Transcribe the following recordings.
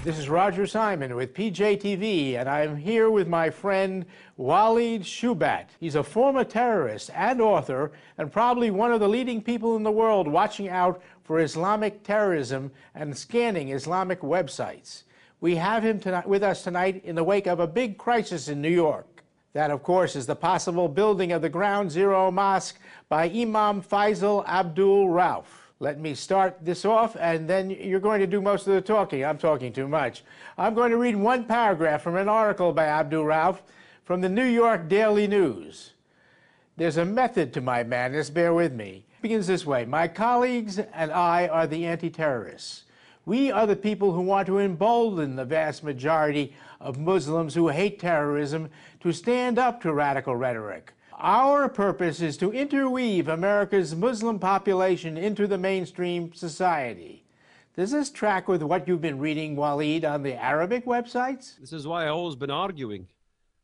This is Roger Simon with PJTV, and I'm here with my friend Walid Shoebat. He's a former terrorist and author, and probably one of the leading people in the world watching out for Islamic terrorism and scanning Islamic websites. We have him with us tonight in the wake of a big crisis in New York. That, of course, is the possible building of the Ground Zero Mosque by Imam Faisal Abdul Rauf. Let me start this off, and then you're going to do most of the talking. I'm talking too much. I'm going to read one paragraph from an article by Abdul Rauf from the New York Daily News. There's a method to my madness, bear with me. It begins this way: my colleagues and I are the anti-terrorists. We are the people who want to embolden the vast majority of Muslims who hate terrorism to stand up to radical rhetoric. Our purpose is to interweave America's Muslim population into the mainstream society. Does this track with what you've been reading, Walid, on the Arabic websites? This is why I've always been arguing.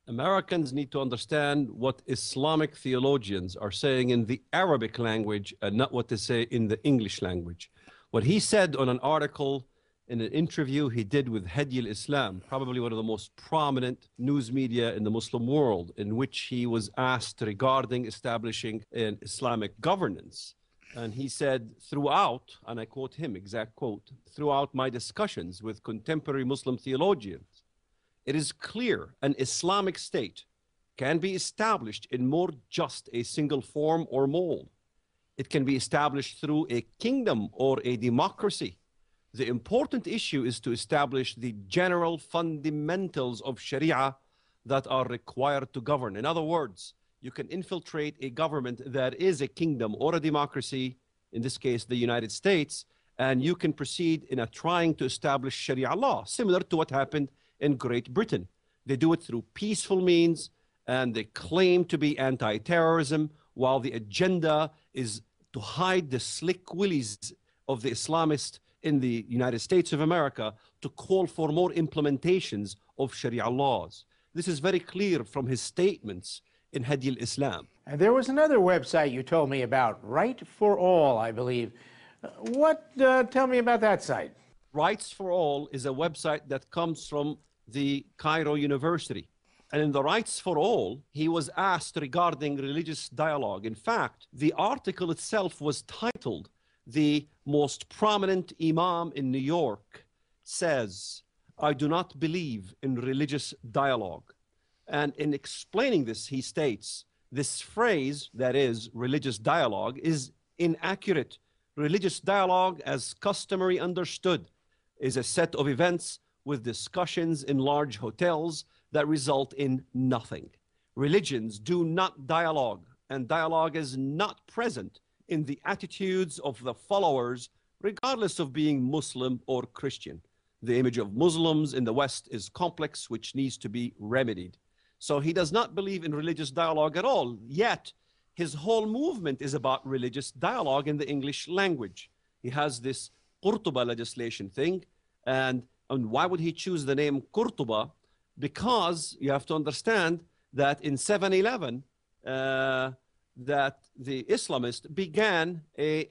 Americans need to understand what Islamic theologians are saying in the Arabic language and not what they say in the English language. What he said on an article in an interview he did with Hadi al-Islam, probably one of the most prominent news media in the Muslim world, in which he was asked regarding establishing an Islamic governance. And he said, throughout, and I quote him, exact quote, throughout my discussions with contemporary Muslim theologians, it is clear an Islamic state can be established in more just a single form or mold. It can be established through a kingdom or a democracy. The important issue is to establish the general fundamentals of Sharia that are required to govern. In other words, you can infiltrate a government that is a kingdom or a democracy, in this case, the United States, and you can proceed in trying to establish Sharia law, similar to what happened in Great Britain. They do it through peaceful means, and they claim to be anti-terrorism, while the agenda is to hide the slick willies of the Islamists in the United States of America to call for more implementations of Sharia laws. This is very clear from his statements in Hadi al-Islam. And there was another website you told me about, Right for All, I believe. Tell me about that site. Rights for All is a website that comes from the Cairo University. And in the Rights for All, he was asked regarding religious dialogue. In fact, the article itself was titled, "The most prominent Imam in New York says, I do not believe in religious dialogue." And in explaining this, he states, this phrase, that is, religious dialogue, is inaccurate. Religious dialogue, as customary understood, is a set of events with discussions in large hotels that result in nothing. Religions do not dialogue, and dialogue is not present in the attitudes of the followers, regardless of being Muslim or Christian. The image of Muslims in the West is complex, which needs to be remedied. So he does not believe in religious dialogue at all, yet his whole movement is about religious dialogue in the English language. He has this Cordoba legislation thing, and why would he choose the name Cordoba? Because you have to understand that in 7/11, that the Islamists began an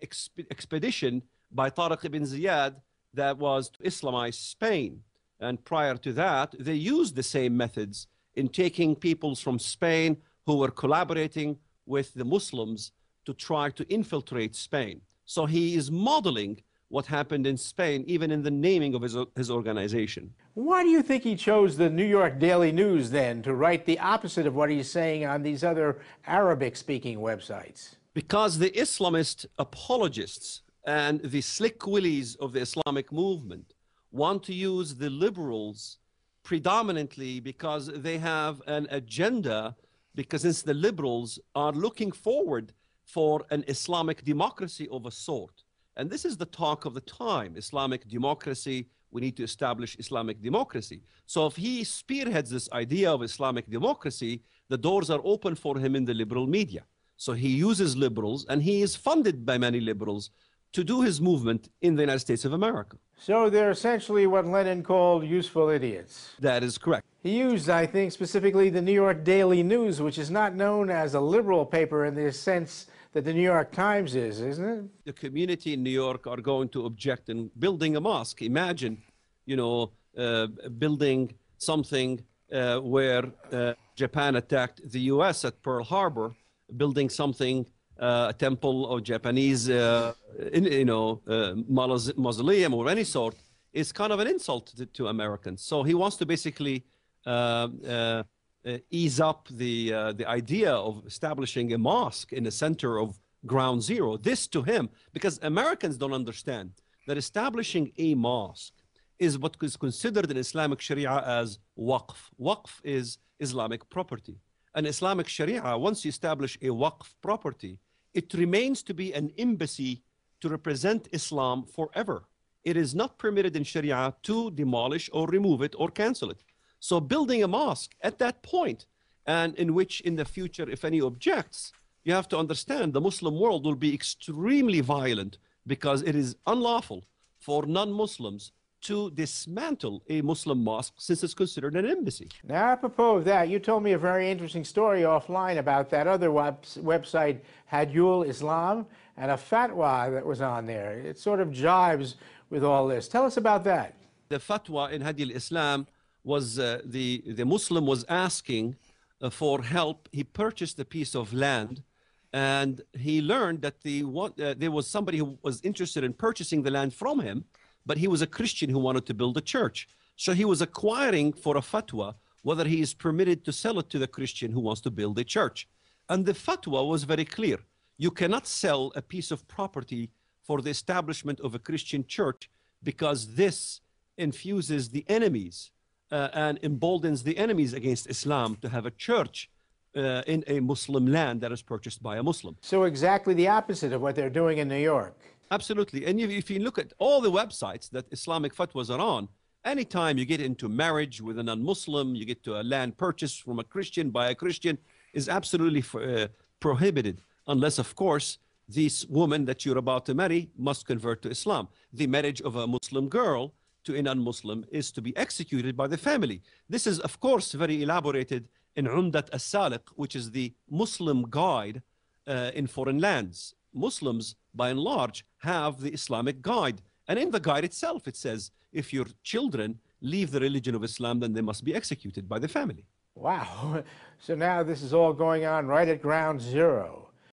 expedition by Tariq ibn Ziyad that was to Islamize Spain. And prior to that, they used the same methods in taking peoples from Spain who were collaborating with the Muslims to try to infiltrate Spain. So he is modeling what happened in Spain, even in the naming of his organization. Why do you think he chose the New York Daily News, then, to write the opposite of what he's saying on these other Arabic-speaking websites? Because the Islamist apologists and the slick willies of the Islamic movement want to use the liberals predominantly because they have an agenda, because since the liberals are looking forward for an Islamic democracy of a sort. And this is the talk of the time, Islamic democracy. We need to establish Islamic democracy. So if he spearheads this idea of Islamic democracy, the doors are open for him in the liberal media. So he uses liberals, and he is funded by many liberals to do his movement in the United States of America. So they're essentially what Lenin called useful idiots. That is correct. He used, I think, specifically the New York Daily News, which is not known as a liberal paper in the sense that the New York Times is, isn't it? The community in New York are going to object in building a mosque. Imagine, you know, building something where Japan attacked the US at Pearl Harbor, building something, a temple or Japanese mausoleum or any sort, is kind of an insult to Americans. So he wants to basically ease up the idea of establishing a mosque in the center of ground zero. This to him, because Americans don't understand that establishing a mosque is what is considered in Islamic Sharia as waqf. Waqf is Islamic property. And Islamic Sharia, once you establish a waqf property, it remains to be an embassy to represent Islam forever. It is not permitted in Sharia to demolish or remove it or cancel it. So building a mosque at that point, and in which in the future, if any objects, you have to understand the Muslim world will be extremely violent, because it is unlawful for non-Muslims to dismantle a Muslim mosque, since it's considered an embassy. Now, apropos of that, you told me a very interesting story offline about that other website, Hadul Islam, and a fatwa that was on there. It sort of jives with all this. Tell us about that. The fatwa in Hadul Islam was the Muslim was asking for help. He purchased a piece of land, and he learned that there was somebody who was interested in purchasing the land from him, but he was a Christian who wanted to build a church. So he was acquiring for a fatwa whether he is permitted to sell it to the Christian who wants to build a church. And the fatwa was very clear. You cannot sell a piece of property for the establishment of a Christian church, because this infuses the enemies and emboldens the enemies against Islam to have a church in a Muslim land that is purchased by a Muslim. So exactly the opposite of what they're doing in New York. Absolutely. And if you look at all the websites that Islamic fatwas are on, anytime you get into marriage with a non-Muslim, you get to a land purchase from a Christian by a Christian, is absolutely prohibited, unless, of course, this woman that you're about to marry must convert to Islam. The marriage of a Muslim girl to a non-Muslim is to be executed by the family. This is, of course, very elaborated in Umdat as-Saliq, which is the Muslim guide in foreign lands. Muslims, by and large, have the Islamic guide. And in the guide itself, it says, if your children leave the religion of Islam, then they must be executed by the family. Wow. So now this is all going on right at ground zero.